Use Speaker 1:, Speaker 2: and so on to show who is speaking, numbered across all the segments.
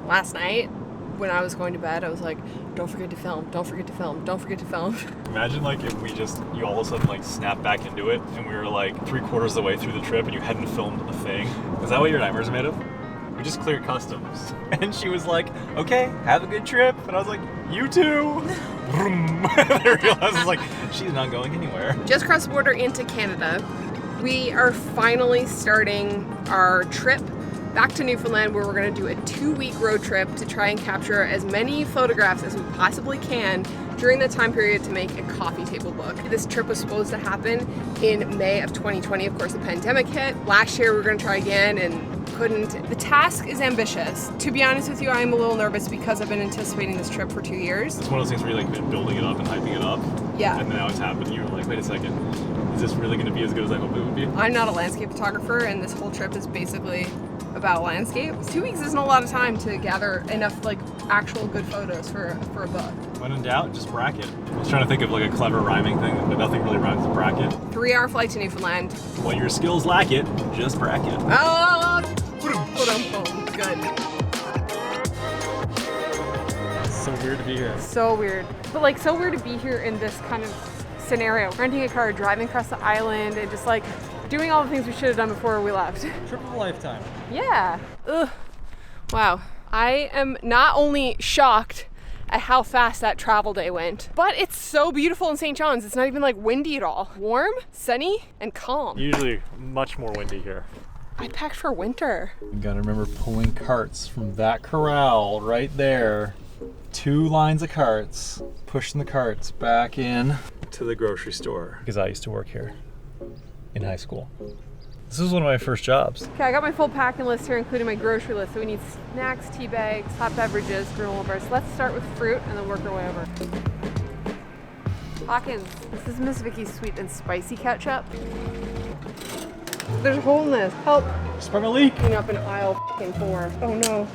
Speaker 1: last night when I was going to bed, I was like, don't forget to film, don't forget to film, don't forget to film.
Speaker 2: Imagine like if you all of a sudden like snap back into it and we were like 3/4 of the way through the trip and you hadn't filmed a thing. Is that what your nightmares are made of? We just cleared customs. And she was like, okay, have a good trip. And I was like, you too. And I realized like, she's not going anywhere.
Speaker 1: Just crossed the border into Canada. We are finally starting our trip back to Newfoundland, where we're going to do a 2-week road trip to try and capture as many photographs as we possibly can during the time period to make a coffee table book. This trip was supposed to happen in May of 2020. Of course, the pandemic hit. Last year we were going to try again and couldn't. The task is ambitious. To be honest with you, I'm a little nervous because I've been anticipating this trip for 2 years.
Speaker 2: It's one of those things where you've like been building it up and hyping it up.
Speaker 1: Yeah.
Speaker 2: And now it's happened. You're like, wait a second, is this really going to be as good as I hope it would be?
Speaker 1: I'm not a landscape photographer, and this whole trip is basically about landscape. 2 weeks isn't a lot of time to gather enough like actual good photos for a book.
Speaker 2: When in doubt, just bracket. I was trying to think of like a clever rhyming thing, but nothing really rhymes with bracket.
Speaker 1: 3-hour flight to Newfoundland.
Speaker 2: When your skills lack it, just bracket.
Speaker 1: Oh, good.
Speaker 2: It's so weird to be here.
Speaker 1: So weird. But like so weird to be here in this kind of scenario. Renting a car, driving across the island, and just like doing all the things we should have done before we left.
Speaker 2: Trip of a lifetime.
Speaker 1: Yeah. Ugh. Wow. I am not only shocked at how fast that travel day went, but it's so beautiful in St. John's. It's not even like windy at all. Warm, sunny, and calm.
Speaker 2: Usually much more windy here.
Speaker 1: I packed for winter.
Speaker 2: You gotta remember pulling carts from that corral right there. 2 lines of carts, pushing the carts back in to the grocery store. Because I used to work here in high school. This was one of my first jobs.
Speaker 1: Okay, I got my full packing list here, including my grocery list. So we need snacks, tea bags, hot beverages, granola bars. Let's start with fruit and then work our way over. Hawkins, this is Miss Vicky's sweet and spicy ketchup. There's a hole in this. Help.
Speaker 2: Sprung a leak.
Speaker 1: Clean up in aisle 4. Oh no.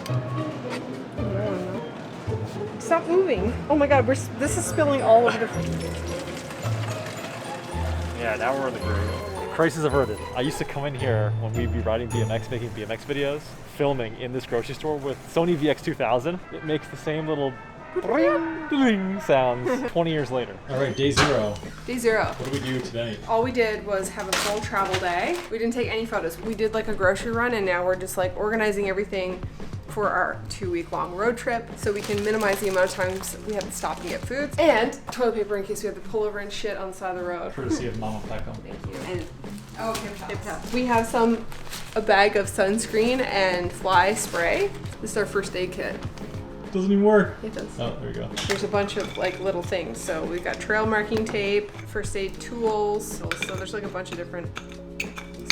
Speaker 1: Oh no. Stop moving. Oh my god, this is spilling all over the...
Speaker 2: Yeah, now we're in the groove. Crisis averted. I used to come in here when we'd be riding BMX, making BMX videos, filming in this grocery store with Sony VX2000. It makes the same little bling sounds 20 years later. All right, day 0.
Speaker 1: Day 0.
Speaker 2: What did we do today?
Speaker 1: All we did was have a full travel day. We didn't take any photos. We did like a grocery run, and now we're just like organizing everything for our 2-week-long road trip so we can minimize the amount of times we have to stop and get food. And toilet paper in case we have to pull over and shit on the side of the road.
Speaker 2: Courtesy of Mama Peckham.
Speaker 1: Thank you. And Hip Towels. We have a bag of sunscreen and fly spray. This is our first aid kit.
Speaker 2: Doesn't even work.
Speaker 1: It does.
Speaker 2: Oh, there we go.
Speaker 1: There's a bunch of like little things. So we've got trail marking tape, first aid tools. So there's like a bunch of different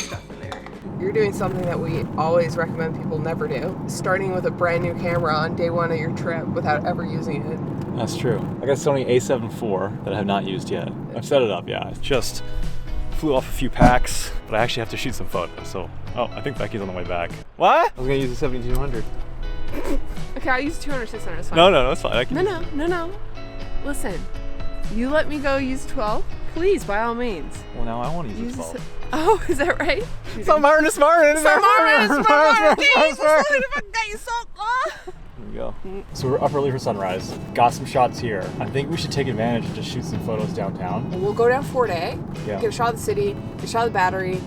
Speaker 1: stuff in there. You're doing something that we always recommend people never do. Starting with a brand new camera on day 1 of your trip without ever using it.
Speaker 2: That's true. I got a Sony a7 IV that I have not used yet. I've set it up, yeah. Just flew off a few packs, but I actually have to shoot some photos. So, I think Becky's on the way back. What? I was gonna use the 7200.
Speaker 1: Okay, I'll use 200, 600, it's fine.
Speaker 2: No, it's fine.
Speaker 1: No. Listen, you let me go use 12, please, by all means.
Speaker 2: Well, now I want to use 12.
Speaker 1: Oh, is that right?
Speaker 2: Some Martin. There we go. So we're up early for sunrise. Got some shots here. I think we should take advantage and just shoot some photos downtown.
Speaker 1: We'll go down Fort A,
Speaker 2: yeah.
Speaker 1: Get a shot of the city, get a shot of the battery,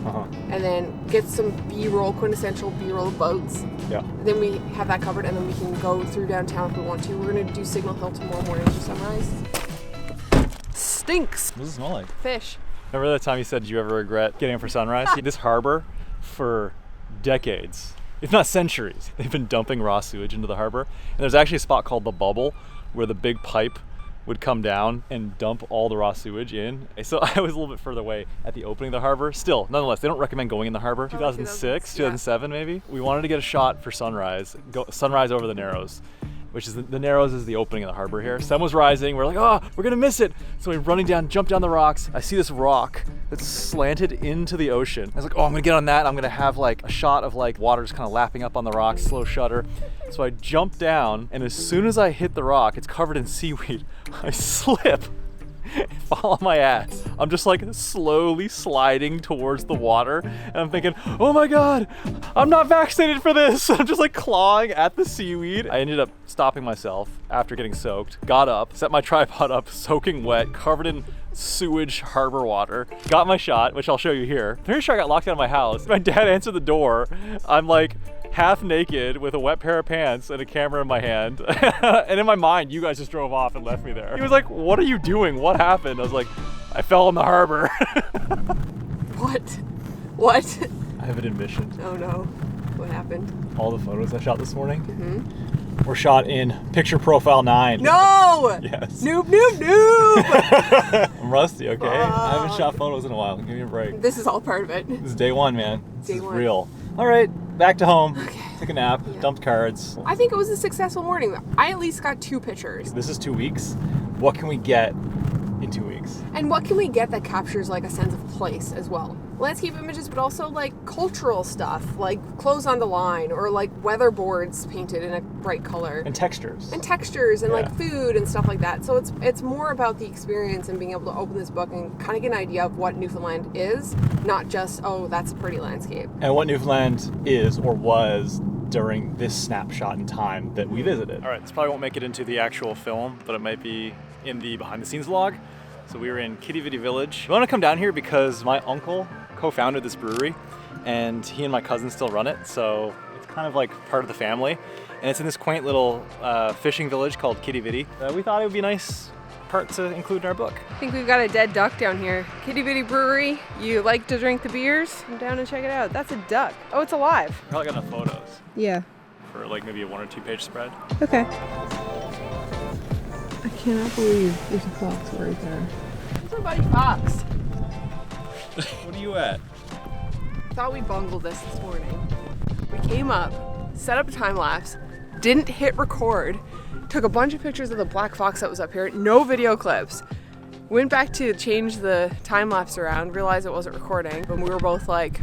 Speaker 1: and then get some B-roll, quintessential B-roll boats.
Speaker 2: Yeah.
Speaker 1: Then we have that covered, and then we can go through downtown if we want to. We're gonna do Signal Hill tomorrow morning for sunrise. Stinks.
Speaker 2: What does it smell like?
Speaker 1: Fish.
Speaker 2: Remember that time you said, did you ever regret getting up for sunrise? This harbor, for decades, if not centuries, they've been dumping raw sewage into the harbor. And there's actually a spot called the Bubble where the big pipe would come down and dump all the raw sewage in. So I was a little bit further away at the opening of the harbor. Still, nonetheless, they don't recommend going in the harbor. 2006, 2007 maybe. We wanted to get a shot for sunrise, sunrise over the Narrows, which is the Narrows is the opening of the harbor here. Sun was rising, we're like, oh, we're gonna miss it. So we're running down, jump down the rocks. I see this rock that's slanted into the ocean. I was like, oh, I'm gonna get on that. I'm gonna have like a shot of like water just kind of lapping up on the rocks, slow shutter. So I jump down, and as soon as I hit the rock, it's covered in seaweed. I slip Fall on my ass. I'm just like slowly sliding towards the water, and I'm thinking, oh my God, I'm not vaccinated for this. I'm just like clawing at the seaweed. I ended up stopping myself after getting soaked, got up, set my tripod up, soaking wet, covered in sewage harbor water, got my shot, which I'll show you here. I'm pretty sure I got locked out of my house. My dad answered the door. I'm like half naked with a wet pair of pants and a camera in my hand. And in my mind, you guys just drove off and left me there. He was like, what are you doing? What happened? I was like, I fell in the harbor.
Speaker 1: What?
Speaker 2: I have an admission.
Speaker 1: Oh no. What happened?
Speaker 2: All the photos I shot this morning were shot in picture profile 9.
Speaker 1: No!
Speaker 2: Yes.
Speaker 1: Noob, noob, noob!
Speaker 2: I'm rusty, okay? I haven't shot photos in a while. Give me a break.
Speaker 1: This is all part of it.
Speaker 2: This is day 1, man. This is
Speaker 1: one.
Speaker 2: real. All right, back to home.
Speaker 1: Okay.
Speaker 2: Took a nap, dumped cards.
Speaker 1: I think it was a successful morning. I at least got 2 pictures.
Speaker 2: This is 2 weeks. What can we get in 2 weeks?
Speaker 1: And what can we get that captures like a sense of place as well? Landscape images, but also like cultural stuff, like clothes on the line, or like weatherboards painted in a bright color.
Speaker 2: And textures.
Speaker 1: And like food and stuff like that. So it's more about the experience and being able to open this book and kind of get an idea of what Newfoundland is, not just, oh, that's a pretty landscape.
Speaker 2: And what Newfoundland is or was during this snapshot in time that we visited. All right, this probably won't make it into the actual film, but it might be in the behind the scenes vlog. So we were in Kitty Vitty Village. I want to come down here because my uncle co-founded this brewery, and he and my cousin still run it, so it's kind of like part of the family. And it's in this quaint little fishing village called Kitty Vitty. We thought it would be a nice part to include in our book.
Speaker 1: I think we've got a dead duck down here. Kitty Vitty Brewery. You like to drink the beers? Come down and check it out. That's a duck. Oh, it's alive.
Speaker 2: Probably got enough photos.
Speaker 1: Yeah.
Speaker 2: For like maybe a 1 or 2 page spread.
Speaker 1: Okay. I cannot believe there's a fox right there. There's our buddy Fox.
Speaker 2: What are you at?
Speaker 1: Thought we bungled this morning. We came up, set up a time lapse, didn't hit record, took a bunch of pictures of the black fox that was up here, no video clips. Went back to change the time lapse around, realized it wasn't recording, and we were both like,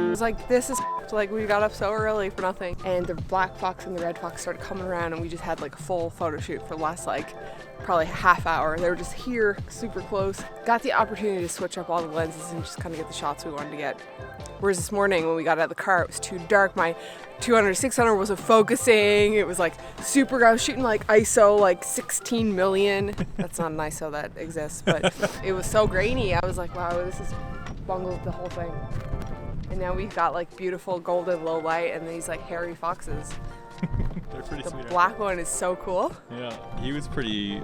Speaker 1: it was like, this is like, we got up so early for nothing. And the black fox and the red fox started coming around, and we just had like a full photo shoot for the last like probably half hour. They were just here, super close. Got the opportunity to switch up all the lenses and just kind of get the shots we wanted to get. Whereas this morning when we got out of the car, it was too dark. My 200-600 wasn't focusing. It was like super, I was shooting like ISO like 16 million. That's not an ISO that exists, but it was so grainy. I was like, wow, this is bungled the whole thing. And now we've got like beautiful golden low light and these like hairy foxes.
Speaker 2: They're pretty sweet.
Speaker 1: The black one is so cool.
Speaker 2: Yeah, he was pretty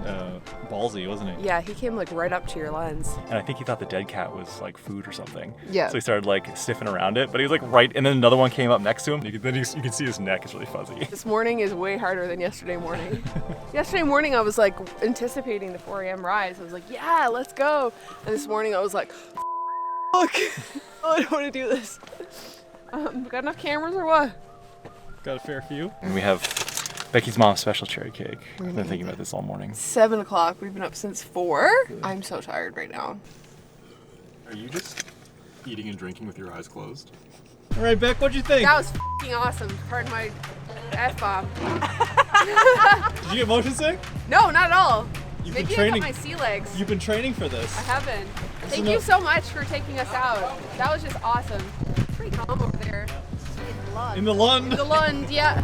Speaker 2: ballsy, wasn't he?
Speaker 1: Yeah, he came like right up to your lens.
Speaker 2: And I think he thought the dead cat was like food or something.
Speaker 1: Yeah.
Speaker 2: So he started like sniffing around it, but he was like right, and then another one came up next to him. You can see his neck is really fuzzy.
Speaker 1: This morning is way harder than yesterday morning. Yesterday morning I was like anticipating the 4 a.m. rise. I was like, yeah, let's go. And this morning I was like, fuck. Oh, I don't want to do this. Got enough cameras or what?
Speaker 2: Got a fair few. And we have Becky's mom's special cherry cake. I've been thinking about this all morning.
Speaker 1: 7 o'clock. We've been up since 4. Good. I'm so tired right now.
Speaker 2: Are you just eating and drinking with your eyes closed? All right, Beck, what'd you think?
Speaker 1: That was f***ing awesome. Pardon my F-bomb.
Speaker 2: Did you get motion sick?
Speaker 1: No, not at all.
Speaker 2: You've
Speaker 1: Maybe
Speaker 2: been training.
Speaker 1: I got my sea legs.
Speaker 2: You've been training for this.
Speaker 1: I have been. Thank you so much for taking us out. That was just awesome. It's pretty calm over there.
Speaker 2: In the Lund.
Speaker 1: In the Lund, yeah.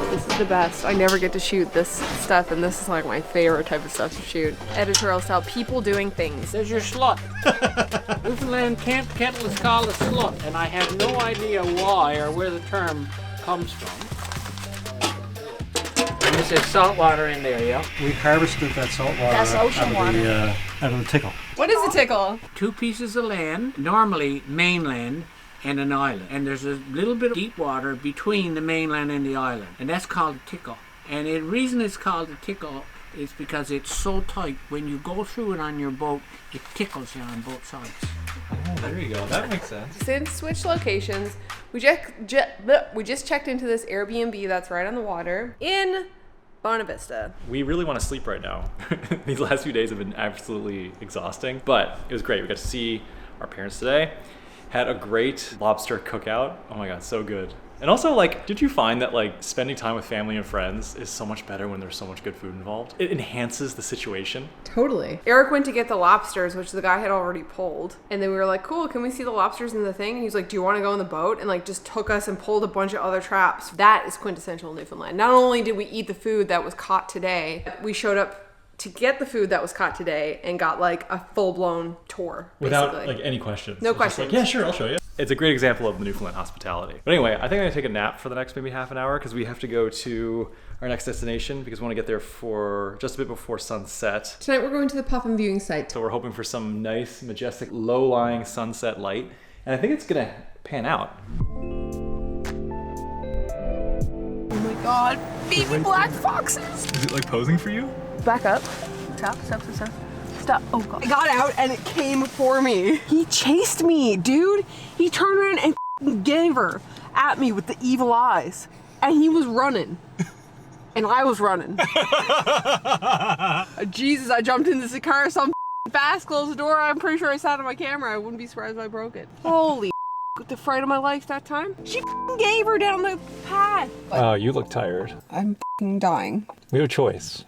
Speaker 1: This is the best. I never get to shoot this stuff, and this is like my favorite type of stuff to shoot. Editorial style, people doing things.
Speaker 3: There's your slut. Newfoundland camp kettle is called a slut, and I have no idea why or where the term comes from. And this is salt water in there, yeah?
Speaker 4: We harvested that salt water
Speaker 1: That's ocean water.
Speaker 4: Out of the tickle.
Speaker 1: What is a tickle?
Speaker 3: 2 pieces of land, normally mainland, and an island. And there's a little bit of deep water between the mainland and the island. And that's called a tickle. And the reason it's called a tickle is because it's so tight. When you go through it on your boat, it tickles you on both sides.
Speaker 2: Oh, there you go. That makes sense.
Speaker 1: Since switched locations, we just checked into this Airbnb that's right on the water in Buena Vista.
Speaker 2: We really want to sleep right now. These last few days have been absolutely exhausting, but it was great. We got to see our parents today. Had a great lobster cookout. Oh my God, so good. And also, like, did you find that, like, spending time with family and friends is so much better when there's so much good food involved? It enhances the situation.
Speaker 1: Totally. Eric went to get the lobsters, which the guy had already pulled. And then we were like, cool, can we see the lobsters in the thing? And he's like, do you want to go in the boat? And, like, just took us and pulled a bunch of other traps. That is quintessential Newfoundland. Not only did we eat the food that was caught today, we showed up to get the food that was caught today and got, like, a full-blown tour,
Speaker 2: Without,
Speaker 1: basically.
Speaker 2: like, any questions.
Speaker 1: No
Speaker 2: It's just
Speaker 1: questions.
Speaker 2: like, yeah, sure, I'll show you. It's a great example of the Newfoundland hospitality. But anyway, I think I'm gonna take a nap for the next maybe half an hour because we have to go to our next destination because we want to get there for just a bit before sunset.
Speaker 1: Tonight we're going to the Puffin viewing site.
Speaker 2: So we're hoping for some nice, majestic, low-lying sunset light. And I think it's gonna pan out.
Speaker 1: Oh my God, baby black foxes.
Speaker 2: Is it like posing for you?
Speaker 1: Back up. Stop. Stop. Oh God. I got out and it came for me. He chased me, dude. He turned around and gave her at me with the evil eyes. And he was running. And I was running. Jesus, I jumped into the car so fast, closed the door. I'm pretty sure I sat on my camera. I wouldn't be surprised if I broke it. Holy the fright of my life that time. She gave her down the path.
Speaker 2: Oh, you look tired.
Speaker 1: I'm dying.
Speaker 2: We have a choice.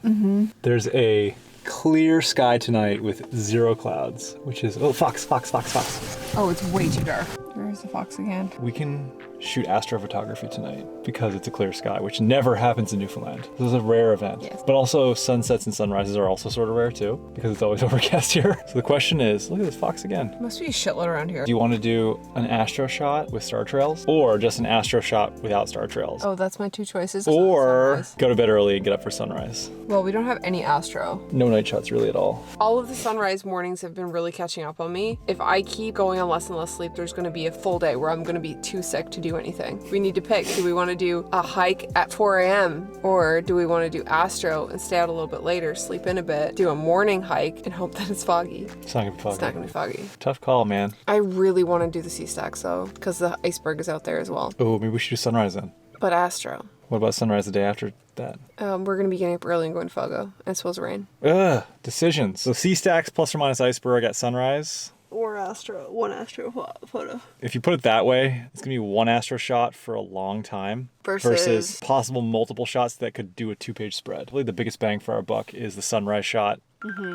Speaker 2: There's a clear sky tonight with 0 clouds, which is, oh, fox.
Speaker 1: Oh, it's way too dark. Where's the fox again?
Speaker 2: We can shoot astrophotography tonight because it's a clear sky, which never happens in Newfoundland. This is a rare event.
Speaker 1: Yes.
Speaker 2: But also sunsets and sunrises are also sort of rare too because it's always overcast here. So the question is, look at this fox again.
Speaker 1: Must be a shitload around here.
Speaker 2: Do you want to do an astro shot with star trails or just an astro shot without star trails?
Speaker 1: Oh, that's my 2 choices.
Speaker 2: Or
Speaker 1: Sunrise.
Speaker 2: go to bed early and get up for sunrise.
Speaker 1: Well, we don't have any astro.
Speaker 2: No night shots really at all.
Speaker 1: All of the sunrise mornings have been really catching up on me. If I keep going on less and less sleep, there's going to be a full day where I'm going to be too sick to do anything. We need to pick. Do we want to do a hike at 4 a.m. or do we want to do astro and stay out a little bit later, sleep in a bit, do a morning hike and hope that it's foggy?
Speaker 2: It's not gonna be foggy.
Speaker 1: It's not going to be foggy.
Speaker 2: Tough call, man.
Speaker 1: I really want to do the sea stacks though, because the iceberg is out there as well.
Speaker 2: Oh, maybe we should do sunrise then.
Speaker 1: But astro.
Speaker 2: What about sunrise the day after that?
Speaker 1: We're going to be getting up early and going to Fogo, and it's supposed to rain.
Speaker 2: Ugh, decisions. So sea stacks plus or minus iceberg at sunrise.
Speaker 1: Or astro, one astro photo.
Speaker 2: If you put it that way, it's gonna be one astro shot for a long time
Speaker 1: Versus
Speaker 2: possible multiple shots that could do a 2-page spread. Probably the biggest bang for our buck is the sunrise shot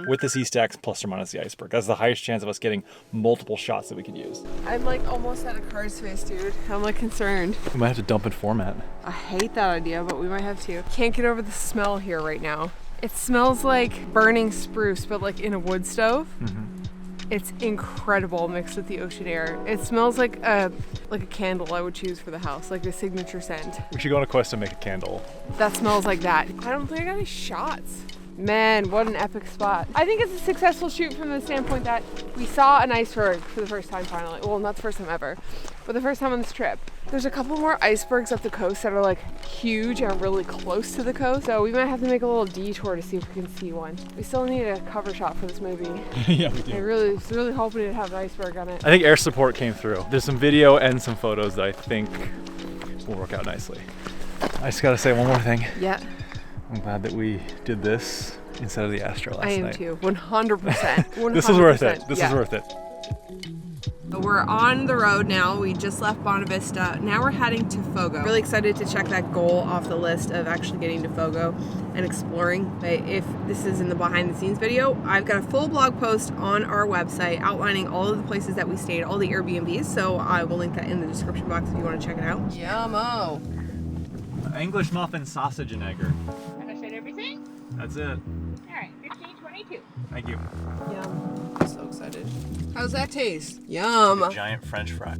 Speaker 2: with the sea stacks plus or minus the iceberg. That's the highest chance of us getting multiple shots that we could use.
Speaker 1: I'm like almost at a car's face, dude. I'm like concerned.
Speaker 2: We might have to dump in format.
Speaker 1: I hate that idea, but we might have to. Can't get over the smell here right now. It smells like burning spruce, but like in a wood stove. It's incredible mixed with the ocean air. It smells like a candle I would choose for the house, like a signature scent.
Speaker 2: We should go on a quest to make a candle.
Speaker 1: That smells like that. I don't think I got any shots. Man, what an epic spot. I think it's a successful shoot from the standpoint that we saw an iceberg for the first time finally. Well, not the first time ever, but the first time on this trip. There's a couple more icebergs up the coast that are like huge and really close to the coast. So we might have to make a little detour to see if we can see one. We still need a cover shot for this movie.
Speaker 2: Yeah, we do.
Speaker 1: I really was really hoping it'd have an iceberg on it.
Speaker 2: I think air support came through. There's some video and some photos that I think will work out nicely. I just gotta say one more thing.
Speaker 1: Yeah.
Speaker 2: I'm glad that we did this instead of the astro last night.
Speaker 1: I am too, 100%.
Speaker 2: This was worth it. This
Speaker 1: Yeah.
Speaker 2: was worth it.
Speaker 1: We're on the road now. We just left Buena Vista. Now we're heading to Fogo. Really excited to check that goal off the list of actually getting to Fogo and exploring. But if this is in the behind the scenes video, I've got a full blog post on our website outlining all of the places that we stayed, all the Airbnbs. So I will link that in the description box if you want to check it out. Yummo.
Speaker 2: English muffin, sausage, and egger.
Speaker 5: Have I said everything?
Speaker 2: That's it.
Speaker 5: All right, 1522.
Speaker 2: Thank you.
Speaker 1: Yum. I'm so excited. How's that taste? Yum.
Speaker 2: Giant French fry.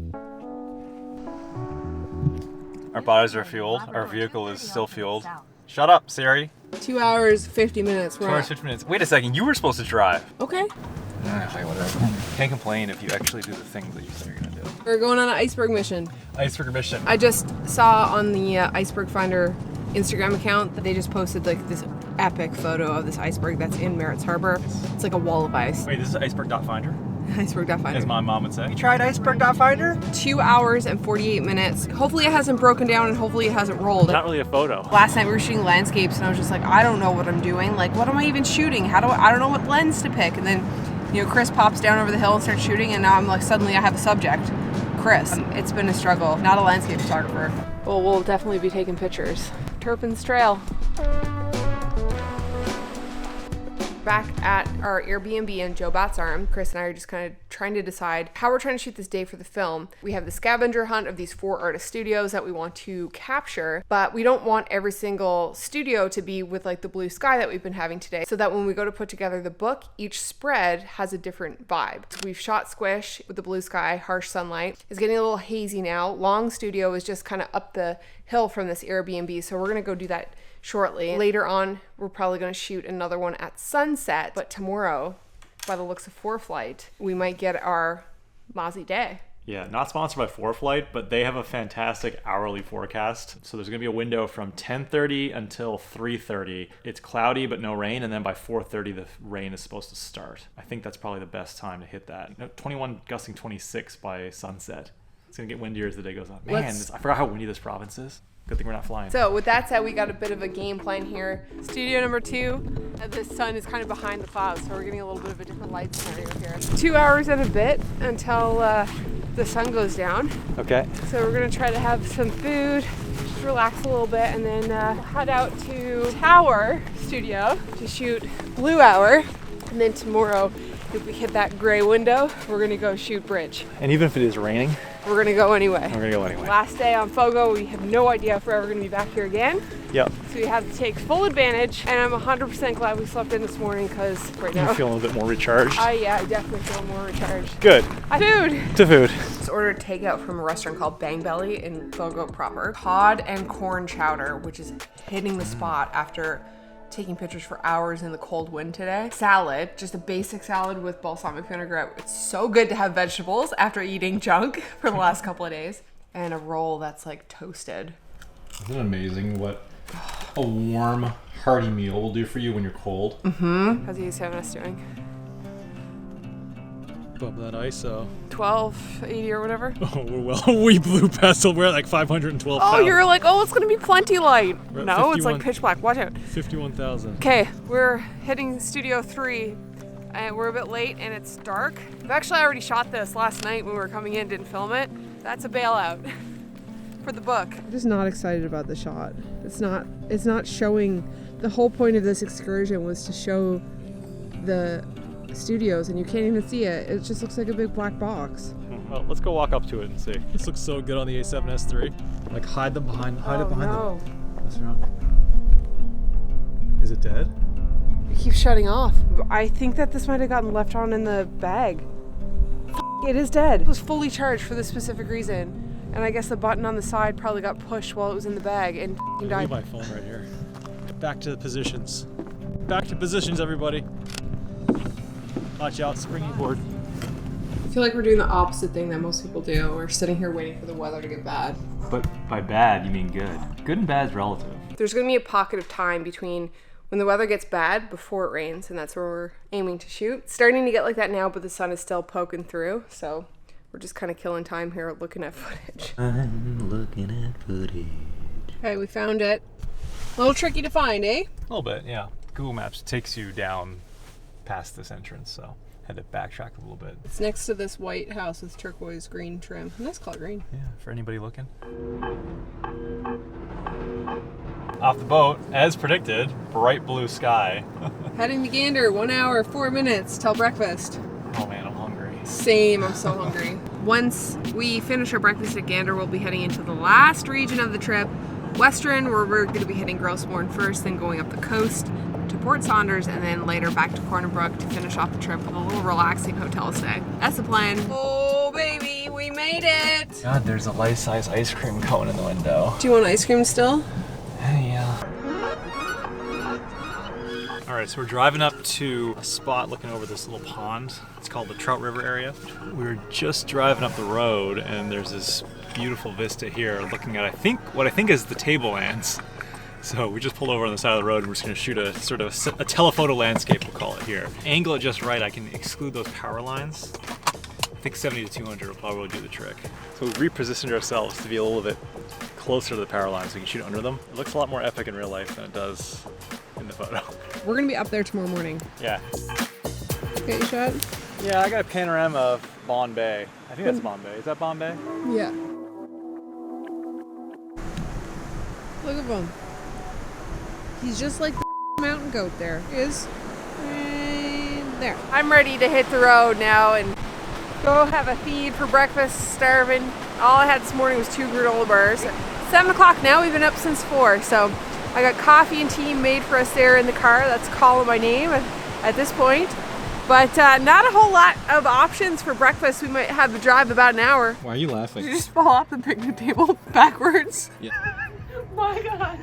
Speaker 2: Our bodies are fueled. Our vehicle is still fueled. Shut up, Siri.
Speaker 1: 2 hours, 50 minutes.
Speaker 2: 2 hours, 50 minutes. Wait a second, you were supposed to drive.
Speaker 1: Okay.
Speaker 2: Whatever. Can't complain if you actually do the things that you say you're gonna do.
Speaker 1: We're going on an iceberg mission.
Speaker 2: Iceberg mission.
Speaker 1: I just saw on the Iceberg Finder Instagram account that they just posted like this epic photo of this iceberg that's in Merritt's Harbor. It's like a wall of ice.
Speaker 2: Wait, this is iceberg.finder?
Speaker 1: Iceberg.finder.
Speaker 2: as my mom would say.
Speaker 4: You tried Iceberg.finder?
Speaker 1: 2 hours and 48 minutes. Hopefully it hasn't broken down and hopefully it hasn't rolled.
Speaker 2: Not really a photo.
Speaker 1: Last night we were shooting landscapes and I was just like, I don't know what I'm doing. Like, what am I even shooting? I don't know what lens to pick. And then, you know, Chris pops down over the hill and starts shooting and now I'm like, suddenly I have a subject. Chris. It's been a struggle. Not a landscape photographer. Well, we'll definitely be taking pictures. Turpin's Trail. Back at our Airbnb in Joe Bat's Arm, Chris and I are just kind of trying to decide how we're trying to shoot this day for the film. We have the scavenger hunt of these 4 artist studios that we want to capture, but we don't want every single studio to be with like the blue sky that we've been having today, so that when we go to put together the book, each spread has a different vibe. So we've shot Squish with the blue sky, harsh sunlight. It's getting a little hazy now. Long Studio is just kind of up the hill from this Airbnb, so we're gonna go do that shortly. Later on, we're probably going to shoot another one at sunset, but tomorrow, by the looks of 4Flight, we might get our MAUZY day.
Speaker 2: Yeah, not sponsored by 4Flight, but they have a fantastic hourly forecast. So there's going to be a window from 10:30 until 3:30. It's cloudy but no rain, and then by 4:30 the rain is supposed to start. I think that's probably the best time to hit that. 21 gusting 26 by sunset. It's going to get windier as the day goes on. Man, I forgot how windy this province is. Good thing we're not flying.
Speaker 1: So with that said, we got a bit of a game plan here. Studio number 2, the sun is kind of behind the clouds, so we're getting a little bit of a different light scenario here. 2 hours and a bit until the sun goes down.
Speaker 2: Okay.
Speaker 1: So we're gonna try to have some food, just relax a little bit, and then head out to Tower Studio to shoot Blue Hour. And then tomorrow, if we hit that gray window, we're gonna go shoot Bridge.
Speaker 2: And even if it is raining,
Speaker 1: we're gonna go anyway.
Speaker 2: we're going to go anyway.
Speaker 1: Last day on Fogo, we have no idea if we're ever gonna be back here again.
Speaker 2: Yep.
Speaker 1: So we have to take full advantage, and I'm 100% glad we slept in this morning because right now,
Speaker 2: You're feeling a bit more recharged?
Speaker 1: yeah, I definitely feel more recharged.
Speaker 2: Good.
Speaker 1: Food!
Speaker 2: To food.
Speaker 1: Just ordered takeout from a restaurant called Bang Belly in Fogo proper. Cod and corn chowder, which is hitting the spot after taking pictures for hours in the cold wind today. Salad, just a basic salad with balsamic vinaigrette. It's so good to have vegetables after eating junk for the last couple of days. And a roll that's like toasted.
Speaker 2: Isn't it amazing what a warm, hearty meal will do for you when you're cold?
Speaker 1: How's the A7S doing?
Speaker 2: Above that ISO.
Speaker 1: 1280 or whatever?
Speaker 2: Oh, we blew past, we're at like 512
Speaker 1: Oh, you're like, oh, it's gonna be plenty light.
Speaker 2: We're at
Speaker 1: No, it's
Speaker 2: 51.
Speaker 1: like pitch black. Watch out.
Speaker 2: 51,000.
Speaker 1: Okay, we're hitting Studio 3 and we're a bit late and it's dark. I've actually already shot this last night when we were coming in, didn't film it. That's a bailout for the book. I'm just not excited about the shot. It's not showing, the whole point of this excursion was to show the studios and you can't even see it. It just looks like a big black box.
Speaker 2: Well, let's go walk up to it and see. This looks so good on the A7S III. Like hide it behind
Speaker 1: no.
Speaker 2: them. What's wrong? Is it dead?
Speaker 1: It keeps shutting off. I think that this might have gotten left on in the bag. It is dead. It was fully charged for this specific reason. And I guess the button on the side probably got pushed while it was in the bag and died.
Speaker 2: Leave my phone right here. Back to the positions. Back to positions, everybody. Watch out, springy board.
Speaker 1: I feel like we're doing the opposite thing that most people do. We're sitting here waiting for the weather to get bad.
Speaker 2: But by bad, you mean good. Good and bad is relative.
Speaker 1: There's going to be a pocket of time between when the weather gets bad before it rains, and that's where we're aiming to shoot. It's starting to get like that now, but the sun is still poking through, so we're just kind of killing time here looking at footage.
Speaker 4: I'm looking at footage.
Speaker 1: Okay, we found it. A little tricky to find, eh?
Speaker 2: A little bit, yeah. Google Maps takes you down past this entrance, so had to backtrack a little bit.
Speaker 1: It's next to this white house with turquoise green trim. Nice color green.
Speaker 2: Yeah, for anybody looking. Off the boat, as predicted, bright blue sky.
Speaker 1: Heading to Gander, 1 hour, 4 minutes till breakfast.
Speaker 2: Oh man, I'm hungry.
Speaker 1: Same, I'm so hungry. Once we finish our breakfast at Gander, we'll be heading into the last region of the trip, Western, where we're going to be hitting Grossmorn first, then going up the coast to Port Saunders, and then later back to Corner Brook to finish off the trip with a little relaxing hotel stay. That's the plan. Oh baby, we made it!
Speaker 2: God, there's a life-size ice cream cone in the window.
Speaker 1: Do you want ice cream still?
Speaker 2: Yeah. All right, so we're driving up to a spot looking over this little pond. It's called the Trout River area. We're just driving up the road, and there's this beautiful vista here looking at, what I think is the Tablelands. So we just pulled over on the side of the road and we're just gonna shoot a sort of a telephoto landscape, we'll call it here. Angle it just right, I can exclude those power lines. think 70 to 200 will probably do the trick. So we repositioned ourselves to be a little bit closer to the power lines so we can shoot under them. It looks a lot more epic in real life than it does in the photo.
Speaker 1: We're gonna be up there tomorrow morning.
Speaker 2: Yeah.
Speaker 1: Get your shot?
Speaker 2: Yeah, I got a panorama of Bombay. I think that's Bombay. Is that Bombay?
Speaker 1: Yeah. Look at him. He's just like the mountain goat there. He is. And there. I'm ready to hit the road now and go have a feed for breakfast, starving. All I had this morning was 2 granola bars. 7 o'clock now, we've been up since 4. So I got coffee and tea made for us there in the car. That's calling my name at this point. But not a whole lot of options for breakfast. We might have to drive about an hour.
Speaker 2: Why are you laughing?
Speaker 1: Did you just fall off the picnic table backwards?
Speaker 2: Yeah.
Speaker 1: Oh my god.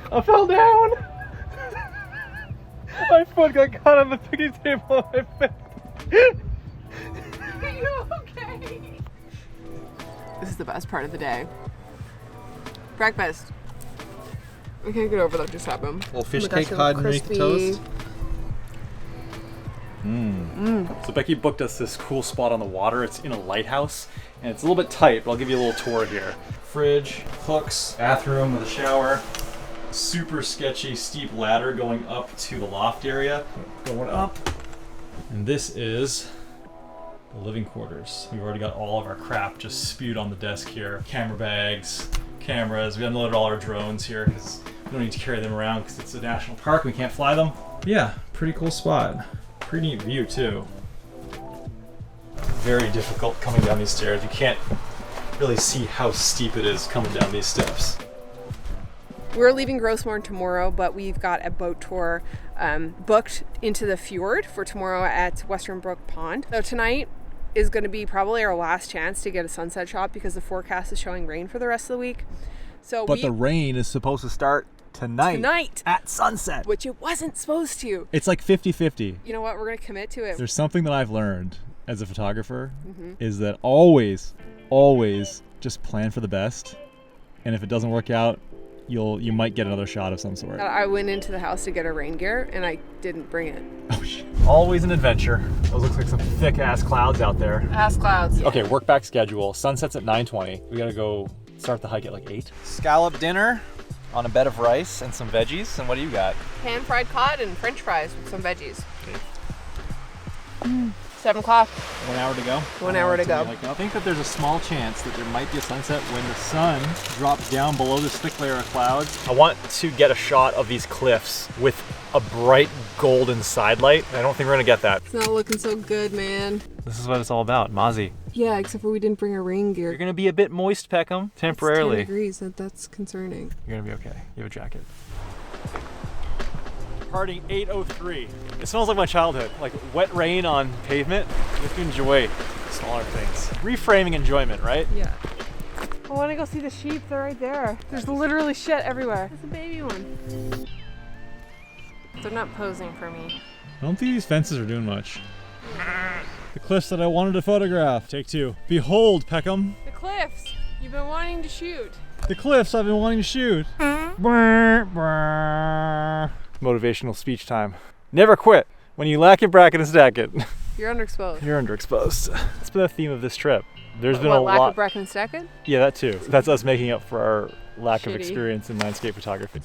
Speaker 2: I fell down! My foot got caught on the picnic table on my face.
Speaker 1: Are you okay? This is the best part of the day. Breakfast. We can't get over that just happened.
Speaker 4: Well, fish
Speaker 1: Oh my gosh,
Speaker 4: cake,
Speaker 1: they
Speaker 4: hot
Speaker 1: look
Speaker 4: and baked
Speaker 1: crispy.
Speaker 4: toast.
Speaker 2: So Becky booked us this cool spot on the water. It's in a lighthouse, and it's a little bit tight, but I'll give you a little tour here. Fridge, hooks, bathroom with a shower, super sketchy steep ladder going up to the loft area. Going up. And this is the living quarters. We've already got all of our crap just spewed on the desk here. Camera bags, cameras. We unloaded all our drones here because we don't need to carry them around because it's a national park. We can't fly them. But yeah, pretty cool spot. Pretty neat view too. Very difficult coming down these stairs. You can't really see how steep it is coming down these steps.
Speaker 1: We're leaving Grossmorn tomorrow, but we've got a boat tour booked into the fjord for tomorrow at Western Brook Pond. So tonight is going to be probably our last chance to get a sunset shot because the forecast is showing rain for the rest of the week. So
Speaker 2: But the rain is supposed to start tonight at sunset.
Speaker 1: which it wasn't supposed to.
Speaker 2: It's like 50-50.
Speaker 1: You know what? We're going to commit to it.
Speaker 2: There's something that I've learned as a photographer is that always just plan for the best. And if it doesn't work out, you might get another shot of some sort.
Speaker 1: I went into the house to get our rain gear and I didn't bring it.
Speaker 2: Oh shit. Always an adventure. Those looks like some thick ass clouds out there.
Speaker 1: Ass clouds.
Speaker 2: Okay, work back schedule. Sunset's at 9:20. We gotta go start the hike at like 8. Scallop dinner on a bed of rice and some veggies. And what do you got?
Speaker 1: Pan-fried cod and french fries with some veggies. 7 o'clock.
Speaker 2: 1 hour to go.
Speaker 1: 1 hour to go.
Speaker 2: I think that there's a small chance that there might be a sunset when the sun drops down below this thick layer of clouds. I want to get a shot of these cliffs with a bright golden side light. I don't think we're gonna get that.
Speaker 1: It's not looking so good, man.
Speaker 2: This is what it's all about, MAUZY.
Speaker 1: Yeah, except for we didn't bring our rain gear.
Speaker 2: You're gonna be a bit moist, Peckham, temporarily.
Speaker 1: It's 10 degrees, that's concerning.
Speaker 2: You're gonna be okay. You have a jacket. Departing 8:03. It smells like my childhood, like wet rain on pavement. You have to enjoy smaller things. Reframing enjoyment, right?
Speaker 1: Yeah. I want to go see the sheep. They're right there. There's literally shit everywhere. There's a baby one. They're not posing for me.
Speaker 2: I don't think these fences are doing much. The cliffs that I wanted to photograph. Take 2. Behold, Peckham.
Speaker 1: The cliffs you've been wanting to shoot.
Speaker 2: The cliffs I've been wanting to shoot. Motivational speech time. Never quit. When you lack it, bracket and stack it.
Speaker 1: You're underexposed.
Speaker 2: You're underexposed. That's been the theme of this trip. There's been
Speaker 1: What,
Speaker 2: a
Speaker 1: lack
Speaker 2: lot.
Speaker 1: of breath and second?
Speaker 2: Yeah, that too. That's us making up for our lack of
Speaker 1: Shitty.
Speaker 2: experience in landscape photography.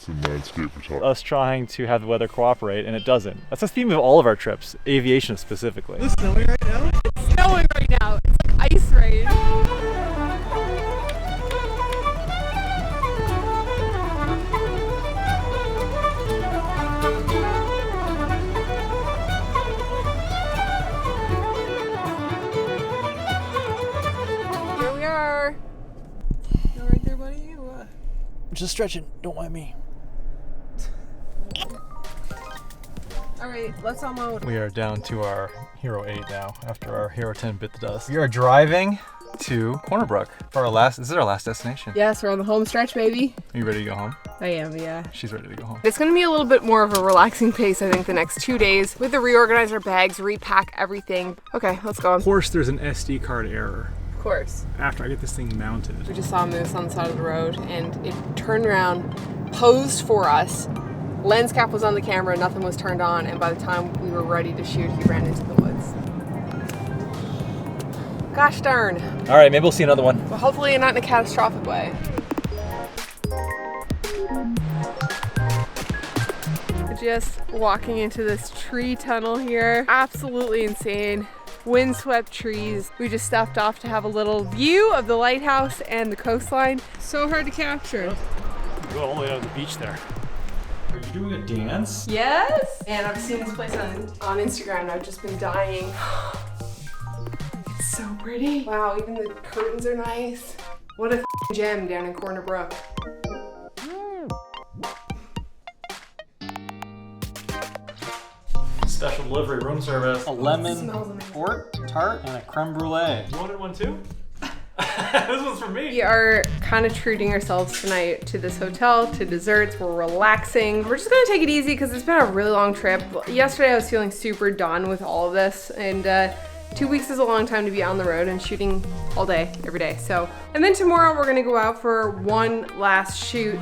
Speaker 2: Us trying to have the weather cooperate, and it doesn't. That's the theme of all of our trips, aviation specifically.
Speaker 1: It's snowing right now. It's like ice rain. Here we are. You right there, buddy? What?
Speaker 2: Just stretching. Don't mind me.
Speaker 1: All right, let's unload.
Speaker 2: We are down to our Hero 8 now, after our Hero 10 bit the dust. We are driving to Corner Brook for our last, this is our last destination.
Speaker 1: Yes, we're on the home stretch, baby.
Speaker 2: Are you ready to go home?
Speaker 1: I am, yeah.
Speaker 2: She's ready to go home.
Speaker 1: It's gonna be a little bit more of a relaxing pace, I think, the next 2 days. We have to reorganize our bags, repack everything. Okay, let's go.
Speaker 2: Of course there's an SD card error
Speaker 1: Of course.
Speaker 2: after I get this thing mounted.
Speaker 1: We just saw a moose on the side of the road and it turned around, posed for us. Lens cap was on the camera, nothing was turned on, and by the time we were ready to shoot, he ran into the woods. Gosh darn.
Speaker 2: All right, maybe we'll see another one.
Speaker 1: Well, hopefully not in a catastrophic way. Just walking into this tree tunnel here. Absolutely insane. Windswept trees. We just stopped off to have a little view of the lighthouse and the coastline. So hard to capture.
Speaker 2: Go all the way down to the beach there. Are you doing a dance?
Speaker 1: Yes! And I've seen this place on Instagram and I've just been dying. It's so pretty. Wow, even the curtains are nice. What a gem down in Corner Brook.
Speaker 2: Special delivery room service. A lemon
Speaker 1: Smells amazing.
Speaker 2: port tart and a creme brulee. You wanted one too? This one's for me.
Speaker 1: We are kind of treating ourselves tonight to this hotel, to desserts. We're relaxing. We're just gonna take it easy because it's been a really long trip. Yesterday I was feeling super done with all of this, and 2 weeks is a long time to be on the road and shooting all day, every day. So, and then tomorrow we're gonna go out for one last shoot.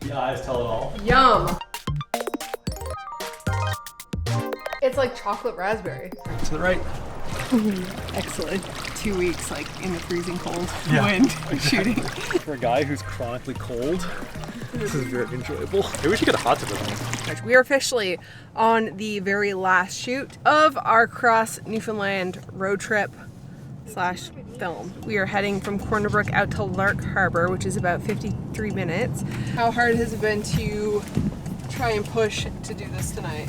Speaker 2: The eyes tell it all.
Speaker 1: Yum. It's like chocolate raspberry.
Speaker 2: To the right.
Speaker 1: Excellent. 2 weeks like in the freezing cold
Speaker 2: Yeah.
Speaker 1: wind shooting.
Speaker 2: For a guy who's chronically cold, this is very enjoyable. Maybe we should get a hot tub with me.
Speaker 1: We are officially on the very last shoot of our cross Newfoundland road trip / film. We are heading from Corner Brook out to Lark Harbor, which is about 53 minutes. How hard has it been to try and push to do this tonight?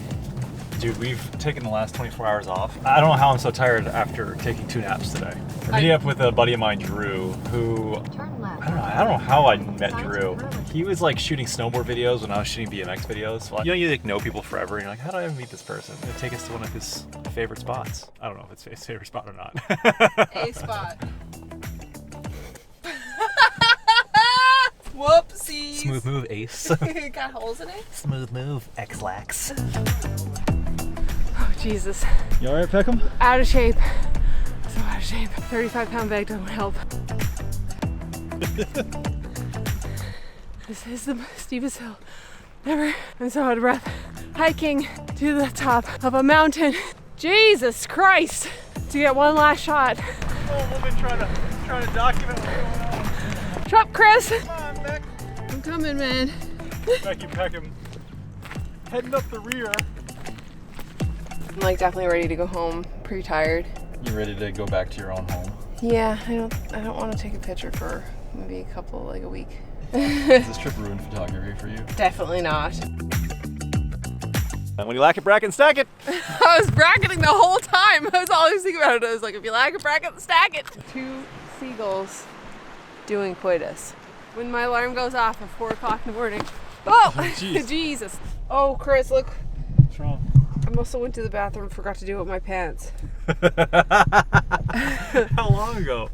Speaker 2: Dude, we've taken the last 24 hours off. I don't know how I'm so tired after taking 2 naps today. I'm meeting up with a buddy of mine, Drew, who, I don't know how I met Drew. He was like shooting snowboard videos when I was shooting BMX videos. Well, you know, you like know people forever and you're like, how do I ever meet this person? They take us to one of his favorite spots. I don't know if it's his favorite spot or not.
Speaker 1: A spot. Whoopsies.
Speaker 2: Smooth move, Ace.
Speaker 1: Got holes in it?
Speaker 2: Smooth move, X-Lax.
Speaker 1: Oh, Jesus.
Speaker 2: You all right, Peckham?
Speaker 1: Out of shape. So out of shape. 35-pound bag don't help. This is the steepest hill ever. I'm so out of breath. Hiking to the top of a mountain. Jesus Christ! To get one last shot.
Speaker 2: Oh, woman trying to document what's going on.
Speaker 1: Drop, Chris!
Speaker 2: Come on, Beck.
Speaker 1: I'm coming, man.
Speaker 2: Becky Peckham heading up the rear.
Speaker 1: I'm like definitely ready to go home. Pretty tired.
Speaker 2: You ready to go back to your own home?
Speaker 1: Yeah, I don't want to take a picture for maybe a week.
Speaker 2: Is this trip ruined photography for you?
Speaker 1: Definitely not.
Speaker 2: And when you lack it, bracket and stack it.
Speaker 1: I was bracketing the whole time. I was always thinking about it. I was like, if you like a bracket, stack it. 2 seagulls doing coitus. When my alarm goes off at 4 o'clock in the morning. Oh,
Speaker 2: jeez.
Speaker 1: Jesus. Oh, Chris, look.
Speaker 2: What's wrong?
Speaker 1: I must have went to the bathroom and forgot to do it with my pants.
Speaker 2: How long ago?